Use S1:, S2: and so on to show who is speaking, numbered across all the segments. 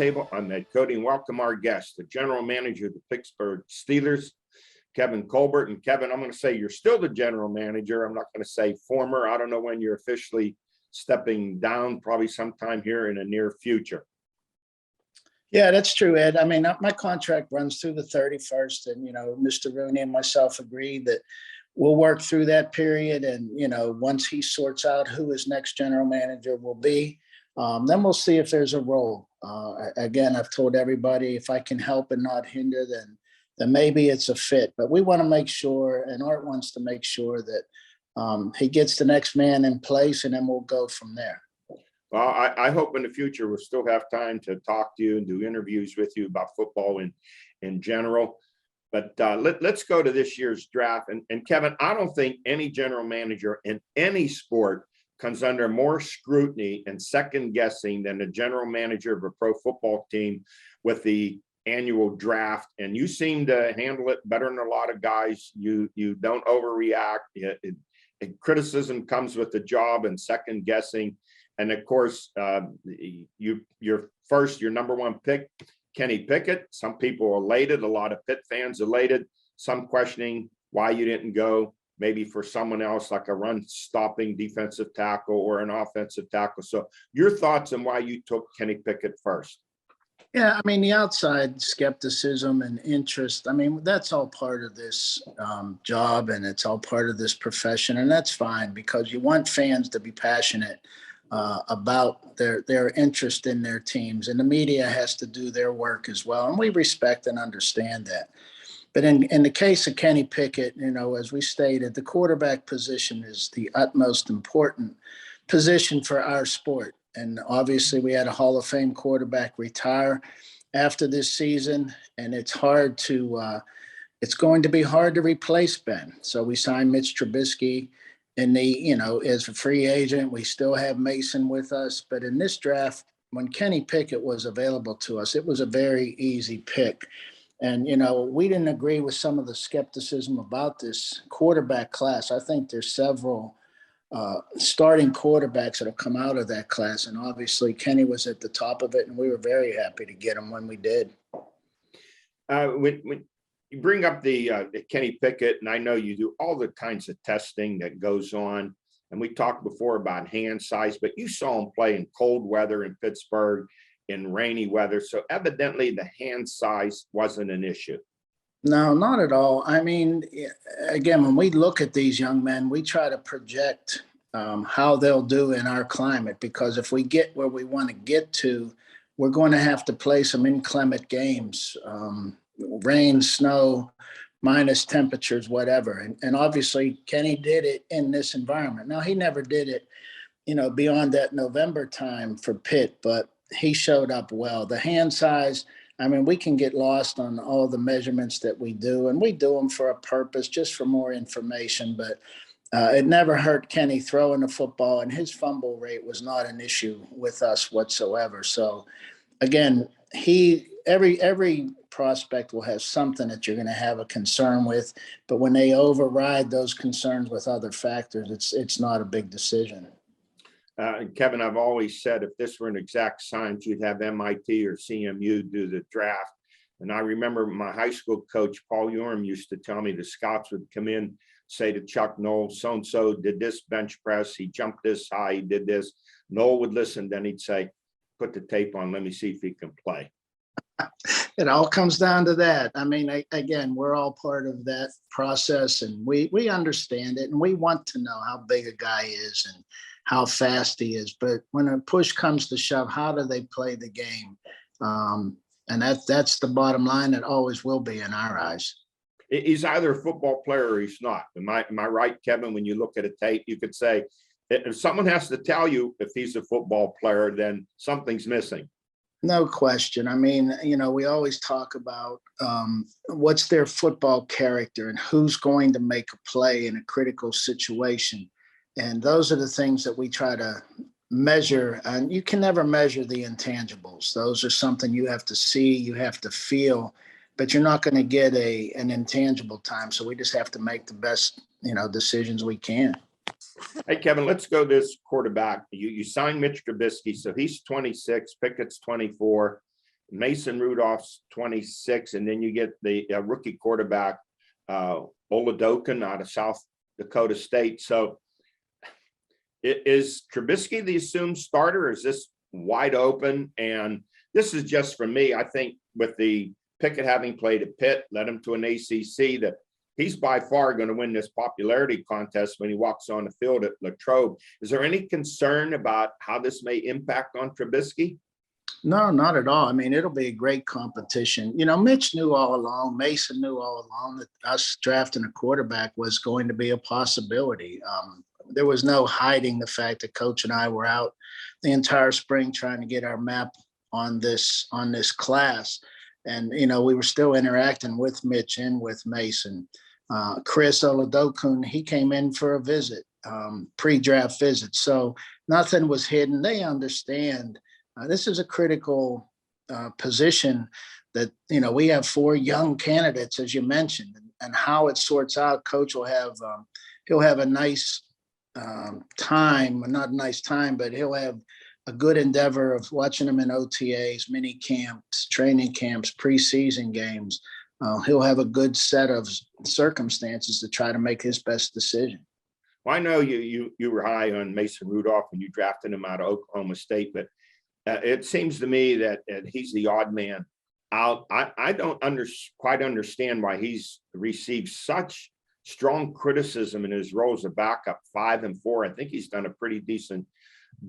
S1: Roundtable. I'm Ed Codi, and welcome our guest, the general manager of the Pittsburgh Steelers, Kevin Colbert. And Kevin, I'm going to say you're still the general manager. I'm not going to say former. I don't know when you're officially stepping down, probably sometime here in the near future.
S2: Yeah, that's true, Ed. I mean, my contract runs through the 31st, and, Mr. Rooney and myself agreed that we'll work through that period. And, once he sorts out who his next general manager will be, then we'll see if there's a role. Again, I've told everybody if I can help and not hinder, then maybe it's a fit. But we want to make sure, and Art wants to make sure that he gets the next man in place, and then we'll go from there.
S1: Well, I hope in the future we'll still have time to talk to you and do interviews with you about football in general. But let's go to this year's draft. And Kevin, I don't think any general manager in any sport comes under more scrutiny and second guessing than the general manager of a pro football team with the annual draft. And you seem to handle it better than a lot of guys. You don't overreact. Criticism comes with the job and second guessing. And of course, your number one pick, Kenny Pickett. Some people elated, a lot of Pitt fans elated, some questioning why you didn't go maybe for someone else like a run-stopping defensive tackle or an offensive tackle. So your thoughts on why you took Kenny Pickett first?
S2: Yeah, I mean, the outside skepticism and interest, I mean, that's all part of this job, and it's all part of this profession. And that's fine, because you want fans to be passionate about their interest in their teams, and the media has to do their work as well. And we respect and understand that. But in the case of Kenny Pickett, as we stated, the quarterback position is the utmost important position for our sport. And obviously we had a Hall of Fame quarterback retire after this season, and it's going to be hard to replace Ben. So we signed Mitch Trubisky as a free agent. We still have Mason with us. But in this draft, when Kenny Pickett was available to us, it was a very easy pick. And, we didn't agree with some of the skepticism about this quarterback class. I think there's several starting quarterbacks that have come out of that class. And obviously Kenny was at the top of it, and we were very happy to get him when we did.
S1: When you bring up the Kenny Pickett, and I know you do all the kinds of testing that goes on, and we talked before about hand size, but you saw him play in cold weather in Pittsburgh, in rainy weather. So evidently the hand size wasn't an issue.
S2: No, not at all. I mean, again, when we look at these young men, we try to project how they'll do in our climate, because if we get where we want to get to, we're going to have to play some inclement games, rain, snow, minus temperatures, whatever. And obviously Kenny did it in this environment. Now, he never did it, beyond that November time for Pitt, but he showed up well. The hand size, I mean, we can get lost on all the measurements that we do, and we do them for a purpose, just for more information. But it never hurt Kenny throwing the football, and his fumble rate was not an issue with us whatsoever. So, again, every prospect will have something that you're going to have a concern with, but when they override those concerns with other factors, it's not a big decision.
S1: Kevin, I've always said if this were an exact science, you'd have MIT or CMU do the draft. And I remember my high school coach, Paul Yorm, used to tell me the scouts would come in, say to Chuck Noll, so-and-so did this bench press, he jumped this high, he did this. Noll would listen, then he'd say, put the tape on, let me see if he can play.
S2: It all comes down to that. I mean, again, we're all part of that process, and we understand it, and we want to know how big a guy is and how fast he is. But when a push comes to shove, how do they play the game? And that's the bottom line. It always will be in our eyes.
S1: He's either a football player or he's not. Am I right, Kevin? When you look at a tape, you could say, if someone has to tell you if he's a football player, then something's missing.
S2: No question. I mean, we always talk about what's their football character and who's going to make a play in a critical situation. And those are the things that we try to measure. And you can never measure the intangibles. Those are something you have to see, you have to feel, but you're not going to get an intangible time. So we just have to make the best, decisions we can.
S1: Hey, Kevin, let's go this quarterback. You signed Mitch Trubisky, so he's 26, Pickett's 24. Mason Rudolph's 26, and then you get the rookie quarterback, Oladokin out of South Dakota State. So is Trubisky the assumed starter? Or is this wide open? And this is just for me. I think with the Pickett having played at Pitt, led him to an ACC, that he's by far going to win this popularity contest when he walks on the field at Latrobe. Is there any concern about how this may impact on Trubisky?
S2: No, not at all. I mean, it'll be a great competition. You know, Mitch knew all along, Mason knew all along that us drafting a quarterback was going to be a possibility. There was no hiding the fact that Coach and I were out the entire spring trying to get our map on this class. And, you know, we were still interacting with Mitch and with Mason. Chris Oladokun, he came in for a visit, pre-draft visit. So nothing was hidden. They understand this is a critical position that, you know, we have 4 young candidates, as you mentioned, and how it sorts out. Coach will have, he'll have a nice time, not a nice time, but he'll have a good endeavor of watching them in OTAs, mini camps, training camps, preseason games. He'll have a good set of circumstances to try to make his best decision.
S1: Well, I know you were high on Mason Rudolph when you drafted him out of Oklahoma State, but it seems to me that he's the odd man out. I don't quite understand why he's received such strong criticism in his role as a backup, 5 and 4. I think he's done a pretty decent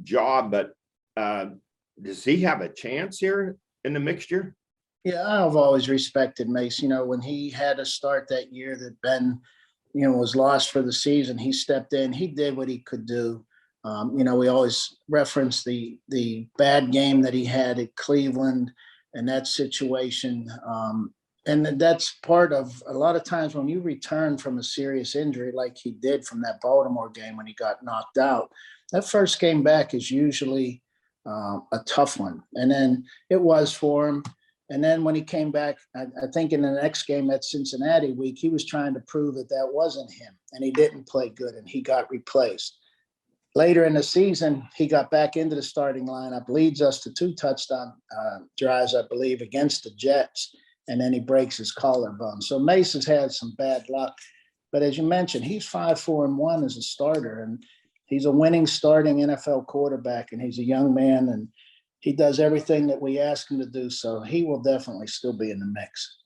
S1: job, but does he have a chance here in the mixture?
S2: Yeah, I've always respected Mace. You know, when he had to start that year that Ben, you know, was lost for the season, he stepped in. He did what he could do. You know, we always reference the bad game that he had at Cleveland and that situation. And that's part of a lot of times when you return from a serious injury like he did from that Baltimore game when he got knocked out, that first game back is usually a tough one. And then it was for him. And then when he came back, I think in the next game at Cincinnati week, he was trying to prove that that wasn't him. And he didn't play good and he got replaced. Later in the season, he got back into the starting lineup, leads us to 2 touchdown drives, I believe, against the Jets. And then he breaks his collarbone. So Mace has had some bad luck. But as you mentioned, he's 5-4-1 as a starter. And he's a winning starting NFL quarterback. And he's a young man. And he does everything that we ask him to do. So he will definitely still be in the mix.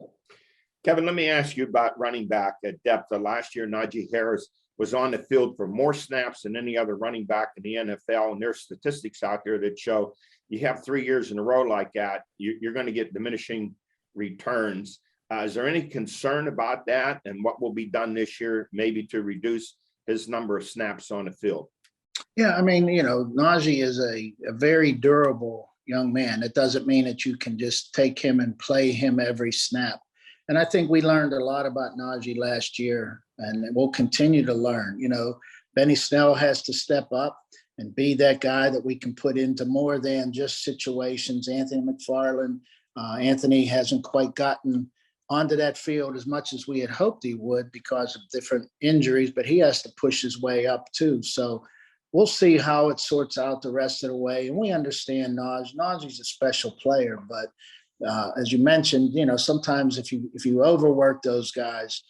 S1: Kevin, let me ask you about running back at depth. Last year, Najee Harris was on the field for more snaps than any other running back in the NFL. And there's statistics out there that show you have 3 years in a row like that, you're going to get diminishing returns. Is there any concern about that and what will be done this year maybe to reduce his number of snaps on the field?
S2: Yeah, I mean, you know, Najee is a very durable young man. It doesn't mean that you can just take him and play him every snap. And I think we learned a lot about Najee last year, and we'll continue to learn. You know, Benny Snell has to step up and be that guy that we can put into more than just situations. Anthony McFarland, Anthony hasn't quite gotten onto that field as much as we had hoped he would because of different injuries, but he has to push his way up too. So we'll see how it sorts out the rest of the way. And we understand Najee's a special player, but as you mentioned, you know, sometimes if you overwork those guys,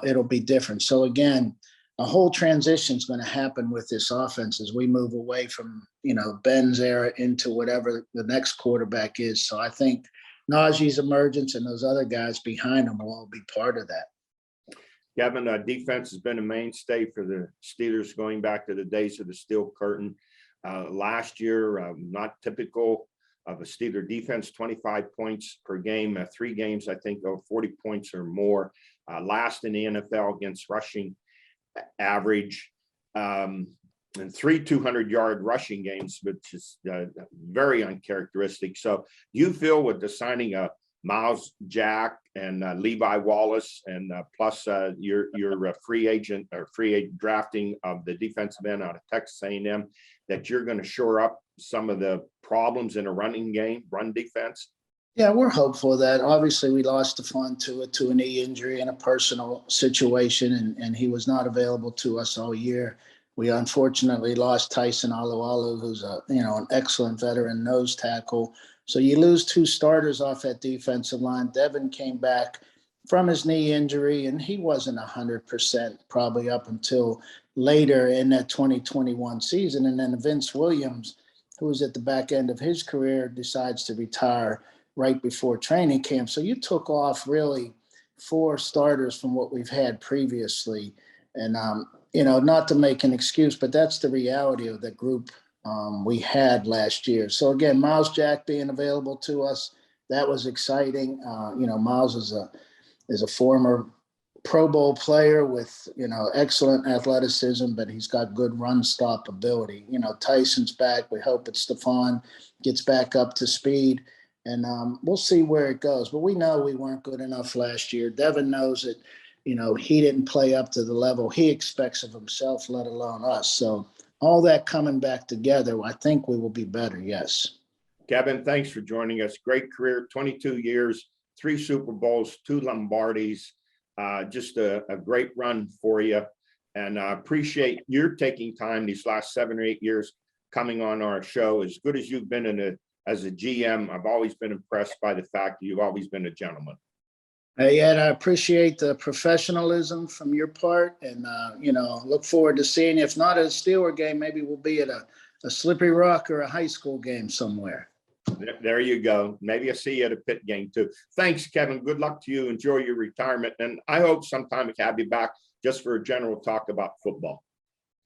S2: it'll be different. So again, a whole transition is going to happen with this offense as we move away from, you know, Ben's era into whatever the next quarterback is. So I think Najee's emergence and those other guys behind him will all be part of that.
S1: Kevin, defense has been a mainstay for the Steelers going back to the days of the steel curtain. Last year, not typical of a Steeler defense, 25 points per game, 3 games, I think, 40 points or more. Last in the NFL against rushing average, and 3 200-yard rushing games, which is very uncharacteristic. So you feel with the signing of Miles Jack and Levi Wallace and plus your free agent drafting of the defensive end out of Texas A&M, that you're going to shore up some of the problems in a run defense?
S2: Yeah, we're hopeful of that. Obviously, we lost Stephon to a knee injury and a personal situation, and he was not available to us all year. We unfortunately lost Tyson Alualu, who's an excellent veteran nose tackle. So you lose two starters off that defensive line. Devin came back from his knee injury, and he wasn't 100% probably up until later in that 2021 season. And then Vince Williams, who was at the back end of his career, decides to retire right before training camp. So you took off really four starters from what we've had previously. And, not to make an excuse, but that's the reality of the group we had last year. So again, Miles Jack being available to us, that was exciting. Miles is a former Pro Bowl player with, excellent athleticism, but he's got good run stop ability. Tyson's back. We hope that Stephon gets back up to speed, and we'll see where it goes. But we know we weren't good enough last year. Devin knows it. He didn't play up to the level he expects of himself, let alone us. So all that coming back together, I think we will be better. Yes.
S1: Kevin, thanks for joining us. Great career, 22 years, 3 Super Bowls, 2 Lombardis, just a great run for you. And I appreciate your taking time these last 7 or 8 years coming on our show. As good as you've been as a GM, I've always been impressed by the fact that you've always been a gentleman.
S2: Hey, Ed, I appreciate the professionalism from your part, and, look forward to seeing you. If not at a Steeler game, maybe we'll be at a Slippery Rock or a high school game somewhere.
S1: There you go. Maybe I'll see you at a Pitt game too. Thanks, Kevin. Good luck to you. Enjoy your retirement. And I hope sometime we can have you back just for a general talk about football.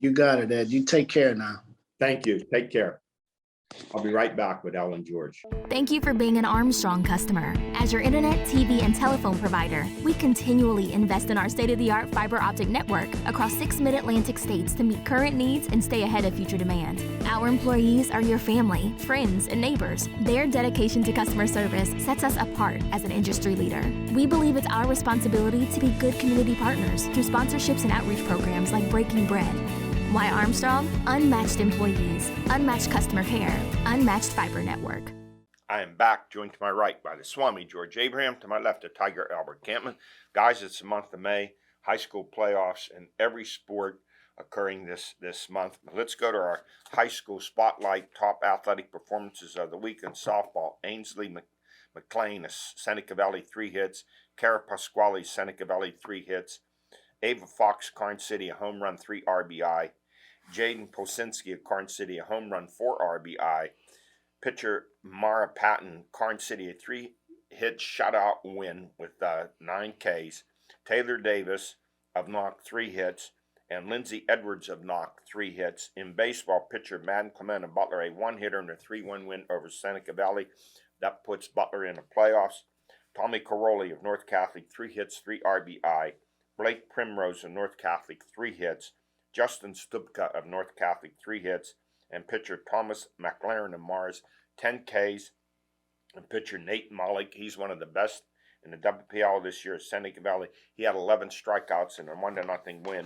S2: You got it, Ed. You take care now.
S1: Thank you. Take care. I'll be right back with Ellen George.
S3: Thank you for being an Armstrong customer. As your internet, TV, and telephone provider, we continually invest in our state-of-the-art fiber optic network across 6 mid-Atlantic states to meet current needs and stay ahead of future demand. Our employees are your family, friends, and neighbors. Their dedication to customer service sets us apart as an industry leader. We believe it's our responsibility to be good community partners through sponsorships and outreach programs like Breaking Bread. Why Armstrong? Unmatched employees, unmatched customer care, unmatched fiber network.
S1: I am back, joined to my right by the Swami, George Abraham, to my left, the Tiger, Albert Campman. Guys, it's the month of May, high school playoffs in every sport occurring this month. Let's go to our high school spotlight, top athletic performances of the week in softball. Ainsley McLean, Seneca Valley, 3 hits. Cara Pasquale, Seneca Valley, 3 hits. Ava Fox, Karn City, a home run, 3 RBI. Jaden Posinski of Karn City, a home run, 4 RBI. Pitcher Mara Patton, Karn City, a 3-hit shutout win with 9 Ks. Taylor Davis of Knock, 3 hits. And Lindsey Edwards of Knock, 3 hits. In baseball, pitcher Madden Clement of Butler, a 1-hitter and a 3-1 win over Seneca Valley. That puts Butler in the playoffs. Tommy Caroli of North Catholic, 3 hits, 3 RBI. Blake Primrose of North Catholic, 3 hits. Justin Stubka of North Catholic, 3 hits. And pitcher Thomas McLaren of Mars, 10 Ks. And pitcher Nate Malik, he's one of the best in the WPL this year at Seneca Valley. He had 11 strikeouts in a 1-0 win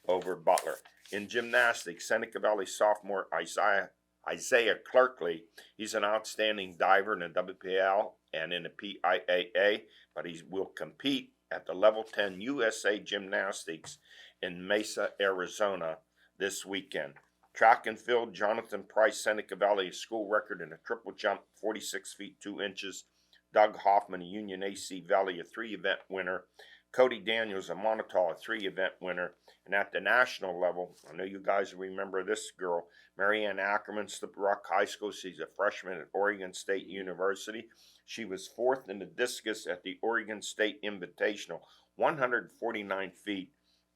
S1: over Butler. In gymnastics, Seneca Valley sophomore Isaiah Clerkley, he's an outstanding diver in the WPL and in the PIAA, but he will compete at the Level 10 USA Gymnastics in Mesa, Arizona this weekend. Track and field, Jonathan Price, Seneca Valley, a school record in a triple jump, 46 feet 2 inches. Doug Hoffman, a Union AC Valley, a 3-event winner. Cody Daniels, a Montauk, a 3-event winner. And at the national level, I know you guys remember this girl, Marianne Ackerman, Slippery Rock High School. She's a freshman at Oregon State University. She was 4th in the discus at the Oregon State Invitational, 149 feet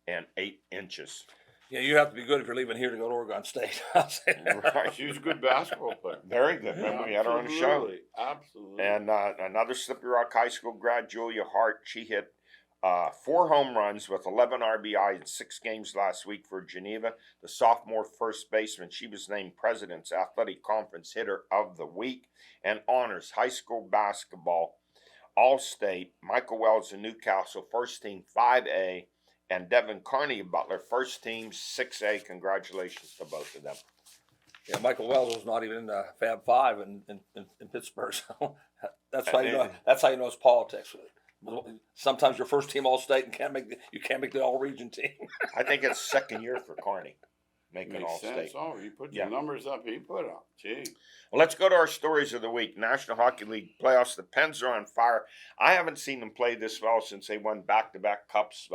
S1: and 8 inches.
S4: Yeah, you have to be good if you're leaving here to go to Oregon State.
S1: Right, she was a good basketball player. Very good. Remember, we had her on the show.
S4: Absolutely.
S1: And another Slippery Rock High School grad, Julia Hart, she hit 4 home runs with 11 RBI in 6 games last week for Geneva. The sophomore first baseman, she was named President's Athletic Conference Hitter of the Week. And honors high school basketball, All-State, Michael Wells of Newcastle, first team 5A, and Devin Carney of Butler, first team 6A. Congratulations to both of them.
S4: Yeah, Michael Wells was not even in the Fab Five in Pittsburgh, so that's how you know. That's how you know it's politics. Sometimes your first team All-State and you can't make the All-Region team.
S1: I think it's second year for Carney. make an
S5: Makes
S1: all-state.
S5: sense. Oh, you put the
S1: Yeah.
S5: numbers up he put up. Gee.
S1: Well, let's go to our stories of the week. National Hockey League playoffs. The Pens are on fire. I haven't seen them play this well since they won back-to-back cups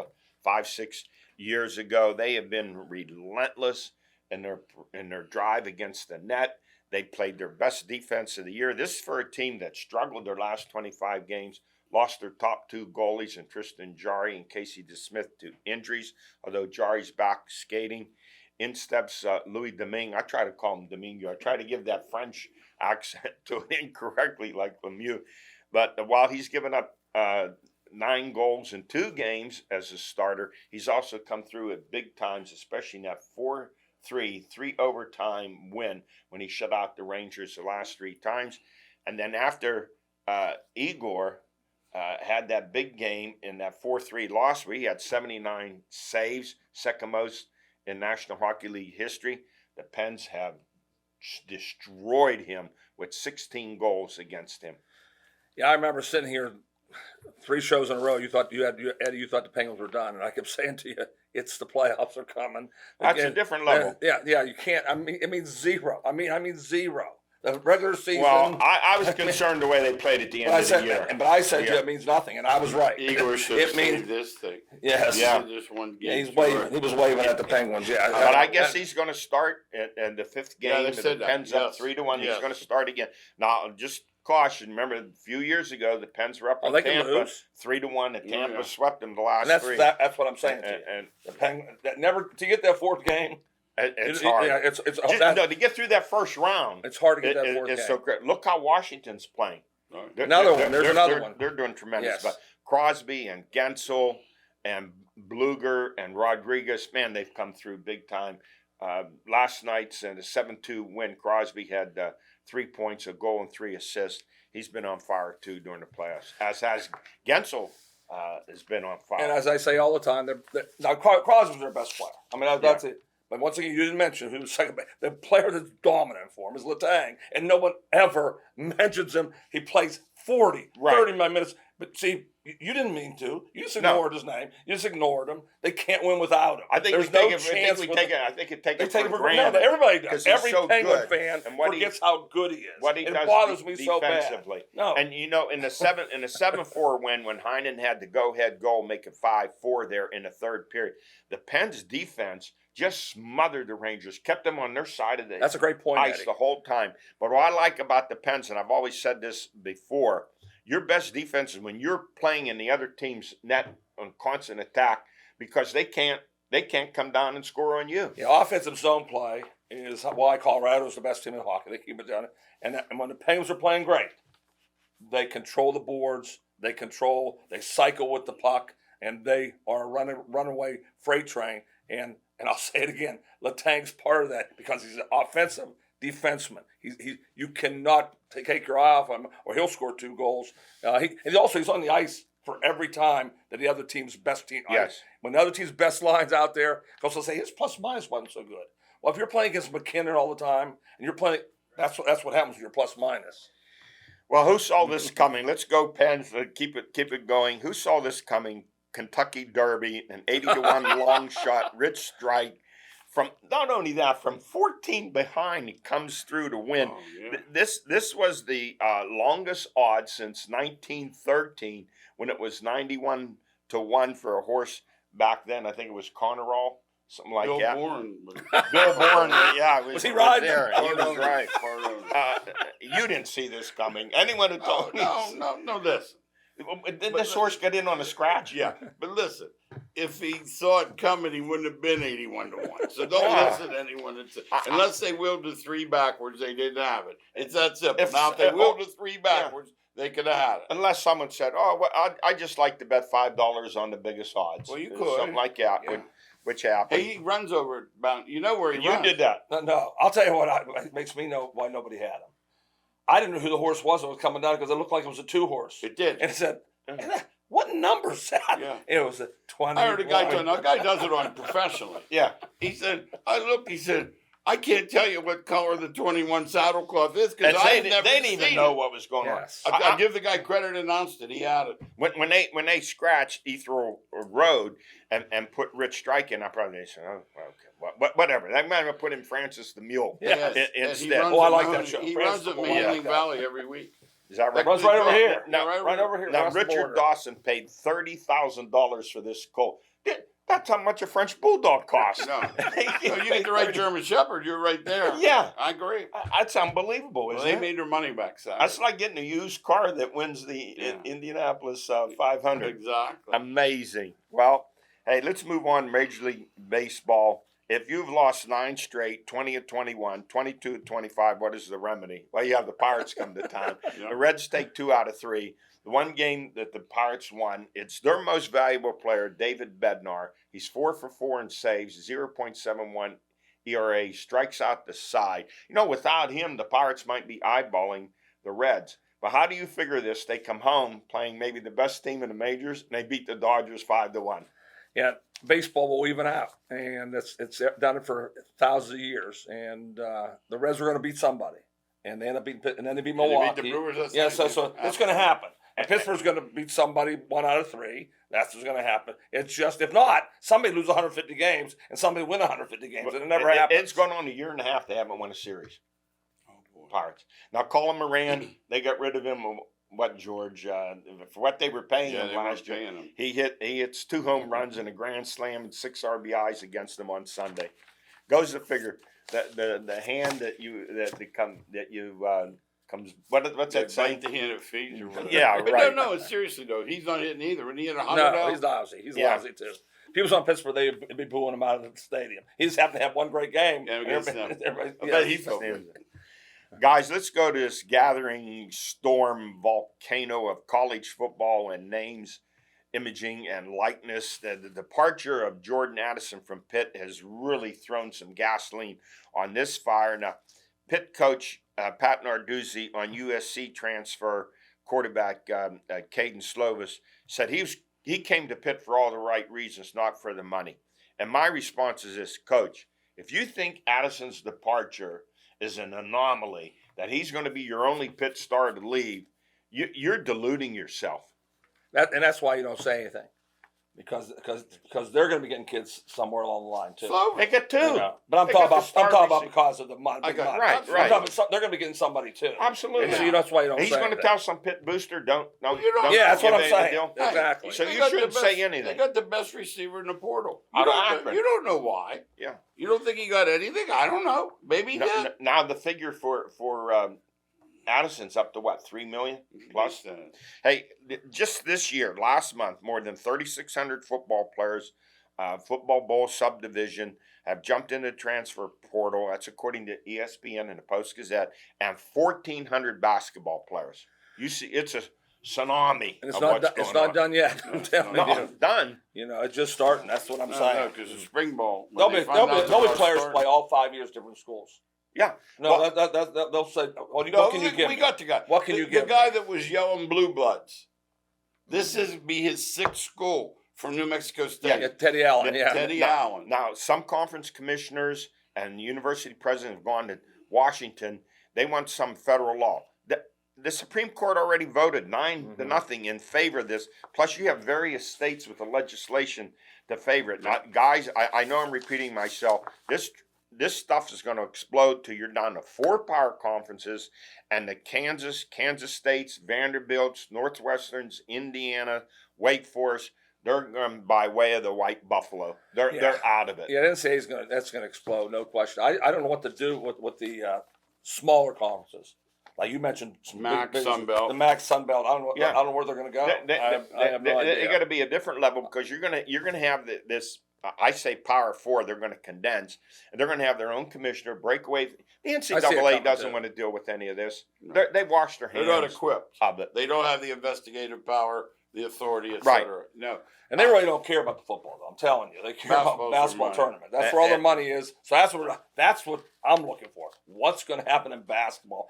S1: 5-6 years ago. They have been relentless in their drive against the net. They played their best defense of the year. This is for a team that struggled their last 25 games, lost their top two goalies in Tristan Jarry and Casey DeSmith to injuries, although Jarry's back skating. In steps Louis Domingue. I try to call him Domingue. I try to give that French accent to it incorrectly like Lemieux. But while he's given up 9 goals in 2 games as a starter, he's also come through at big times, especially in that 4-3 overtime win when he shut out the Rangers the last 3 times. And then after Igor had that big game in that 4-3 loss where he had 79 saves, second most in National Hockey League history, the Pens have destroyed him with 16 goals against him.
S4: Yeah, I remember sitting here 3 shows in a row. You thought Eddie, you thought the Penguins were done, and I kept saying to you, "It's the playoffs are coming."
S1: That's a different level.
S4: Yeah. You can't. I mean, it means zero. I mean zero. The regular season.
S1: Well, I was concerned the way they played at the end of the year.
S4: But I said to you, it means nothing, and I was right.
S5: Igor should
S4: It
S5: have
S4: means
S5: saved this thing.
S4: yes.
S1: Yeah.
S5: This one
S4: Yeah,
S5: game.
S4: he's waving. He was waving at the Penguins. Yeah,
S1: But I guess he's going to start in the 5th
S5: Yeah,
S1: game.
S5: they
S1: and the
S5: said that.
S1: Pens up
S5: Yes.
S1: 3-1.
S5: Yes.
S1: He's going to start again. Now, just caution. Remember, a few years ago, the Pens were up on
S4: they can
S1: Tampa
S4: lose.
S1: 3-1. And Tampa
S5: Yeah.
S1: swept them the last
S4: and
S1: 3.
S4: that's what I'm saying to you.
S1: And
S4: The Penguins that never to get that 4th game.
S1: it's hard.
S4: Yeah, it's
S1: No, to get through that first round,
S4: it's hard to get that 4th
S1: it's
S4: game.
S1: so great. Look how Washington's playing.
S5: Right.
S4: Another one. There's another one.
S1: They're doing tremendous.
S4: Yes.
S1: But Crosby and Gensel and Bluger and Rodriguez, man, they've come through big time. Last night's in the 7-2 win, Crosby had 3 points, a goal, and 3 assists. He's been on fire too during the playoffs, as has Gensel has been on fire.
S4: And as I say all the time, now Crosby's their best player. I mean, that's it. But once again, you didn't mention who was second. The player that's dominant for him is Letang, and no one ever mentions him. He plays 40,
S1: Right.
S4: 30 minutes. But see, you didn't mean to. You just ignored his name. You just ignored him. They can't win without him.
S1: I think
S4: there's
S1: we
S4: no
S1: take it.
S4: chance.
S1: They take it for
S4: for
S1: granted.
S4: granted. Everybody
S1: 'cause
S4: does.
S1: he's
S4: Every
S1: so
S4: Penguin
S1: good.
S4: fan
S1: And what
S4: forgets how good he is.
S1: What he
S4: it
S1: does
S4: bothers me so bad.
S1: defensively.
S4: No.
S1: And you know, in the 7-4 win, when Heinen had the go-ahead goal, make it 5-4 there in the 3rd period, the Pens defense just smothered the Rangers, kept them on their side of the
S4: That's a great point,
S1: ice
S4: Eddie.
S1: the whole time. But what I like about the Pens, and I've always said this before, your best defense is when you're playing in the other team's net on constant attack, because they can't come down and score on you.
S4: Yeah, offensive zone play is why Colorado's the best team in hockey. They keep it down. And when the Penguins are playing great, they control the boards, they cycle with the puck, and they are a runaway freight train. And I'll say it again, Letang's part of that because he's an offensive defenseman. You cannot take your eye off him, or he'll score 2 goals. He's on the ice for every time that the other team's best team.
S1: Yes.
S4: When the other team's best line's out there, because they'll say his plus minus wasn't so good. Well, if you're playing against McKinnon all the time, and you're playing, that's what happens with your plus minus.
S1: Well, who saw this coming? Let's go, Pens. Keep it going. Who saw this coming? Kentucky Derby, an 80-1 long shot, Rich Strike. From not only that, from 14 behind, he comes through to win.
S5: Oh, yeah.
S1: This was the longest odds since 1913, when it was 91-1 for a horse back then. I think it was Connerall, something like
S5: Bill
S1: that.
S5: Bourne.
S1: Bill Bourne, yeah,
S4: Was he riding?
S1: there. He was right.
S5: Far
S1: You didn't see this coming. Anyone who told me,
S5: no, listen.
S1: did this horse get in on a scratch?
S5: Yeah, but listen, if he saw it coming, he wouldn't have been 81-1. So don't
S1: Yeah.
S5: listen to anyone that says, unless they willed the 3 backwards, they didn't have it. It's that simple.
S1: If-
S5: Now, if they willed the 3 backwards, they could have had it.
S1: Unless someone said, "Oh, well, I just like to bet $5 on the biggest odds."
S5: Well, you
S1: Or
S5: could.
S1: something like that,
S5: Yeah.
S1: which happened.
S5: Hey, he runs over about, you know where he
S1: You
S5: runs.
S1: did that.
S4: No, I'll tell you what it makes me know why nobody had him. I didn't know who the horse was that was coming down because it looked like it was a 2 horse.
S5: It did.
S4: And it said, what number's that?
S5: Yeah.
S4: It was a 20.
S5: I heard a guy doing. A guy does it on professionally.
S1: Yeah.
S5: He said, I looked. He said, I can't tell you what color the 21 saddlecloth is because
S1: And
S5: I've never
S1: they didn't even
S5: seen
S1: know
S5: it.
S1: what was going
S4: Yes.
S1: on.
S5: I give the guy credit, announced it. He had it.
S1: When they scratched Ethel Road and put Rich Strike in, I probably said, oh, okay, whatever. That might have put in Francis the Mule
S5: Yes. And
S1: instead.
S5: he runs
S4: Oh, I
S5: at
S4: like that
S5: Mahoney-
S4: show.
S5: He
S4: Francis
S5: runs at
S4: the Bull, I like
S5: Manning
S4: that.
S5: Valley every week.
S1: Is that right?
S5: That
S4: Runs right over here.
S1: Now,
S4: Right over here.
S1: Now
S4: across the
S1: Richard
S4: border.
S1: Dawson paid $30,000 for this colt. That's how much a French bulldog costs.
S5: No. No, you get the right German Shepherd, you're right there.
S1: Yeah.
S5: I agree.
S1: That's unbelievable,
S5: Well,
S1: isn't
S5: they
S1: it?
S5: made their money back, Saturday.
S1: That's like getting a used car that wins the
S5: Yeah.
S1: Indianapolis 500.
S5: Exactly.
S1: Amazing. Well, hey, let's move on. Major League Baseball. If you've lost 9 straight, 20 at 21, 22 at 25, what is the remedy? Well, you have the Pirates come to town.
S5: Yeah.
S1: The Reds take 2 out of 3. The one game that the Pirates won, it's their most valuable player, David Bednar. He's 4 for 4 in saves, 0.71 ERA, strikes out the side. You know, without him, the Pirates might be eyeballing the Reds. But how do you figure this? They come home playing maybe the best team in the majors, and they beat the Dodgers 5-1.
S4: Yeah, baseball will even out, and it's done it for thousands of years. And the Reds were going to beat somebody, and they end up beating, and then they beat
S5: And they beat
S4: Milwaukee.
S5: the Brewers, that's
S4: yeah,
S5: nice.
S4: so it's going to happen. And Pittsburgh's going to beat somebody 1 out of 3. That's what's going to happen. It's just, if not, somebody lose 150 games and somebody win 150 games, and it never happens.
S1: It's gone on a year and a half. They haven't won a series.
S5: Oh, boy.
S1: Pirates. Now, Colin Moran, they got rid of him. What, George? For what they were paying
S5: Yeah,
S1: him
S5: they weren't
S1: last year,
S5: paying him.
S1: he hits 2 home runs and a grand slam and 6 RBIs against them on Sunday. Goes to figure that the hand that comes. What's
S5: They
S1: that saying?
S5: bite the hand that feeds you.
S1: Yeah,
S5: But
S1: right.
S5: No, seriously though, he's not hitting either. When he hit 100
S4: No,
S5: out,
S4: he's lousy. He's
S1: Yeah.
S4: lousy too. People on Pittsburgh, they'd be booing him out of the stadium. He just happened to have one great game.
S5: Yeah, against them.
S4: Everybody-
S5: I
S4: yeah,
S5: bet he felt good.
S1: Guys, let's go to this gathering storm volcano of college football and names, imaging, and likeness. The departure of Jordan Addison from Pitt has really thrown some gasoline on this fire. Now, Pitt coach Pat Narduzzi on USC transfer quarterback Caden Slovis said he came to Pitt for all the right reasons, not for the money. And my response is this, Coach, if you think Addison's departure is an anomaly, that he's going to be your only Pitt star to leave, you're deluding yourself.
S4: That's why you don't say anything, because they're going to be getting kids somewhere along the line too.
S5: Slow.
S1: They got 2.
S4: You know? But I'm
S1: They
S4: talking
S1: got the
S4: about
S1: star receiver.
S4: because of the money.
S5: I got-
S1: right,
S4: I'm
S1: right.
S4: talking about they're going to be getting somebody too.
S1: Absolutely.
S4: And so that's why you don't
S1: He's
S4: say
S1: going to
S4: anything.
S1: tell some Pitt booster, don't
S4: Yeah, that's what
S1: give
S4: I'm
S1: any
S4: saying.
S1: deal.
S5: Hey,
S4: Exactly.
S1: So
S5: they
S1: you
S5: got the
S1: shouldn't
S5: best-
S1: say anything.
S5: They got the best receiver in the portal.
S1: Out of Akron.
S5: You don't know why.
S1: Yeah.
S5: You don't think he got anything? I don't know. Maybe he did.
S1: Now the figure for Addison's up to what, 3 million plus? Hey, just this year, last month, more than 3,600 football players, football bowl subdivision, have jumped into the transfer portal. That's according to ESPN and the Post Gazette, and 1,400 basketball players. You see, it's a tsunami.
S4: And it's
S1: of
S4: not
S1: what's
S4: it's
S1: going
S4: not
S1: on.
S4: done yet. I'm telling
S1: No,
S4: you.
S1: it's done.
S4: You know, it's just starting. That's what I'm saying.
S5: because it's spring ball. When
S4: There'll
S5: they
S4: be
S5: find out
S4: there'll be
S5: the
S4: players
S5: start-
S4: play all 5 years different schools.
S1: Yeah.
S4: No,
S1: Well-
S4: they'll say,
S5: No,
S4: what can you give
S5: we
S4: me?
S5: got the guy.
S4: What can you give
S5: The guy
S4: me?
S5: that was yelling blue bloods. This is be his 6th school from New Mexico State.
S4: Yeah, Teddy Allen. Yeah.
S5: Teddy Allen.
S1: Now, some conference commissioners and university presidents have gone to Washington. They want some federal law. The Supreme Court already voted 9-0 in favor of this. Plus, you have various states with the legislation to favor it. Now, guys, I know I'm repeating myself. This stuff is going to explode till you're down to 4 power conferences, and the Kansas States, Vanderbilts, Northwesterns, Indiana, Wake Forest. They're going by way of the white buffalo. They're out of it.
S4: Yeah, NCAA that's gonna explode, no question. I don't know what to do with the smaller conferences. Like you mentioned, some
S5: MAC,
S4: big,
S5: Sun Belt.
S4: the MAC, Sun Belt. I don't know.
S1: Yeah.
S4: I don't know where they're going to go. I have no idea.
S1: They got to be a different level because you're gonna have this. I say Power 4. They're going to condense, and they're going to have their own commissioner. Breakaway. The
S4: I see it
S1: NCAA
S4: coming,
S1: doesn't
S4: too.
S1: want to deal with any of this.
S5: No.
S1: They've washed their
S5: They're
S1: hands
S5: not equipped.
S1: of it.
S5: They don't have the investigative power, the authority,
S1: Right.
S5: etc. No.
S4: And they really don't care about the football, though. I'm telling you, they care about
S5: Basketball's
S4: basketball
S5: their money.
S4: tournament. That's where all their money is. So that's what I'm looking for. What's going to happen in basketball?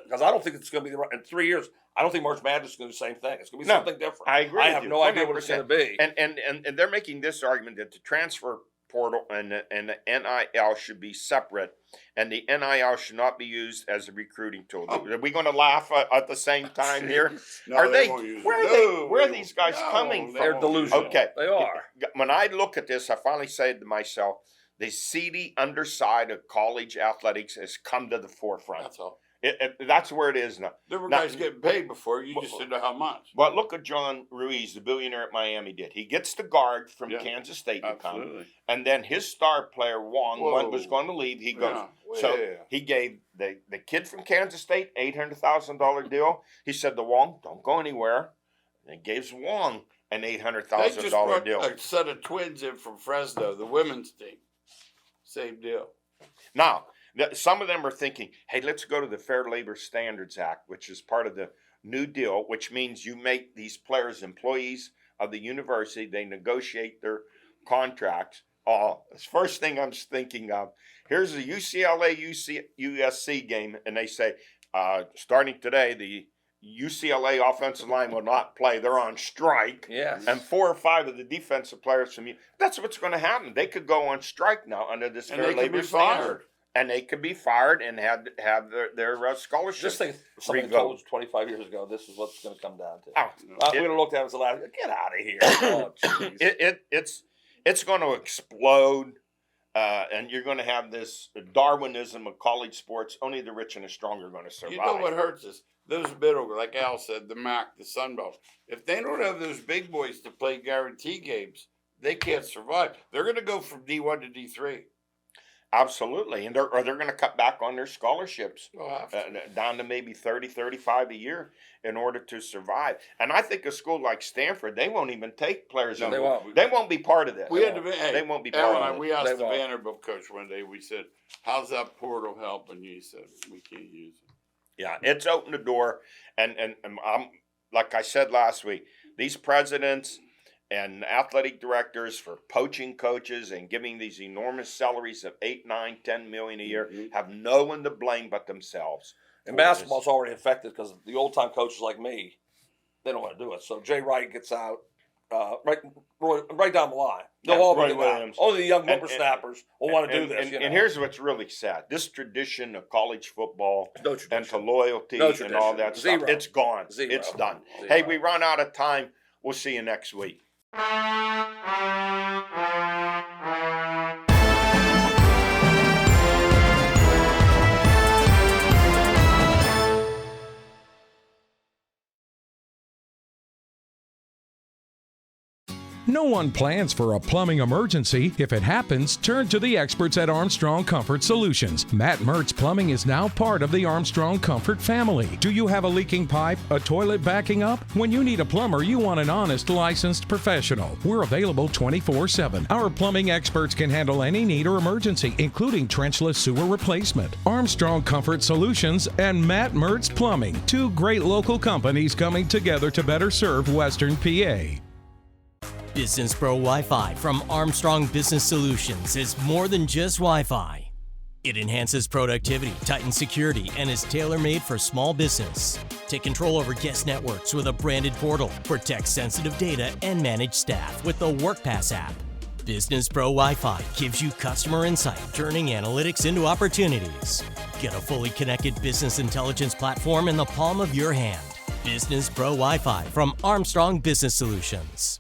S4: Because I don't think it's going to be in 3 years. I don't think March Madness is going to do the same thing. It's going to be something different.
S1: I agree.
S4: I
S1: with
S4: have
S1: you,
S4: no idea what it's going to be.
S1: And they're making this argument that the transfer portal and the NIL should be separate, and the NIL should not be used as a recruiting tool. Are we going to laugh at the same time here?
S5: No,
S1: Are they?
S5: won't use it.
S1: Where are
S5: No,
S1: they? Where are
S5: they
S1: these guys
S5: won't.
S1: coming
S5: No,
S1: from?
S4: They're delusional.
S1: Okay,
S4: They are.
S1: When I look at this, I finally say to myself, the seedy underside of college athletics has come to the forefront.
S5: That's all.
S1: That's where it is now.
S5: There were
S1: Now-
S5: guys getting paid before. You just didn't know how much.
S1: Well, look at John Ruiz, the billionaire at Miami, did. He gets the guard from
S5: Yeah,
S1: Kansas State to come,
S5: Absolutely.
S1: and then his star player Wong
S5: Whoa.
S1: was going to leave. He goes,
S5: Yeah.
S1: so
S5: Yeah.
S1: he gave the kid from Kansas State $800,000 deal. He said to Wong, "Don't go anywhere," and he gives Wong an
S5: They
S1: $800,000
S5: just brought
S1: deal.
S5: a set of twins in from Fresno, the women's team. Same deal.
S1: Now, some of them are thinking, hey, let's go to the Fair Labor Standards Act, which is part of the New Deal, which means you make these players employees of the university. They negotiate their contracts. Oh, the first thing I'm thinking of, here's a UCLA USC game, and they say, starting today, the UCLA offensive line will not play. They're on strike.
S4: Yes.
S1: And 4 or 5 of the defensive players from you. That's what's going to happen. They could go on strike now under this
S5: And
S1: Fair
S5: they could
S1: Labor
S5: be
S1: Standard.
S5: fired.
S1: And they could be fired and have their scholarship.
S4: Just think, somebody
S1: revoked.
S4: told us 25 years ago, this is what's going to come down to.
S1: Oh,
S4: We would have looked at it as a laugh. Get out of here. Oh, jeez.
S1: it's going to explode, and you're going to have this Darwinism of college sports. Only the rich and the strong are going to survive.
S5: You know what hurts us? Those middle, like Al said, the MAC, the Sun Belt. If they don't have those big boys to play guarantee games, they can't survive. They're going to go from D1 to D3.
S1: Absolutely, and they're going to cut back on their scholarships.
S5: They'll have to.
S1: Down to maybe 30, 35 a year in order to survive. And I think a school like Stanford, they won't even take players.
S5: No,
S4: They won't.
S1: They won't be part of this.
S5: We had to be, hey,
S1: They won't be
S5: Al
S1: part
S5: and
S1: of
S5: I,
S1: it.
S5: we asked
S4: They
S5: the
S4: won't.
S5: Vanderbilt coach one day, we said, how's that portal help? And he said, we can't use it.
S1: Yeah, it's opened the door, and I'm like I said last week, these presidents and athletic directors for poaching coaches and giving these enormous salaries of 8, 9, 10 million a year have no one to blame but themselves.
S4: And basketball's already affected because the old time coaches like me, they don't want to do it. So Jay Wright gets out right down the line. They'll
S1: Yeah,
S4: all
S1: Roy
S4: be
S1: Williams.
S4: Only the young
S1: And-
S4: whippersnappers will want to do this.
S1: And here's what's really sad: this tradition of college football
S4: no
S1: and to
S4: tradition.
S1: loyalty
S4: No
S1: and all that
S4: tradition.
S1: stuff,
S4: Zero.
S1: it's gone.
S4: Zero.
S1: It's done.
S4: Zero.
S1: Hey, we run out of time. We'll see you next week.
S6: No one plans for a plumbing emergency. If it happens, turn to the experts at Armstrong Comfort Solutions. Matt Mertz Plumbing is now part of the Armstrong Comfort family. Do you have a leaking pipe, a toilet backing up? When you need a plumber, you want an honest, licensed professional. We're available 24/7. Our plumbing experts can handle any need or emergency, including trenchless sewer replacement. Armstrong Comfort Solutions and Matt Mertz Plumbing, 2 great local companies coming together to better serve Western PA.
S7: Business Pro Wi-Fi from Armstrong Business Solutions is more than just Wi-Fi. It enhances productivity, tightens security, and is tailor-made for small business. Take control over guest networks with a branded portal, protect sensitive data, and manage staff with the WorkPass app. Business Pro Wi-Fi gives you customer insight, turning analytics into opportunities. Get a fully connected business intelligence platform in the palm of your hand. Business Pro Wi-Fi from Armstrong Business Solutions.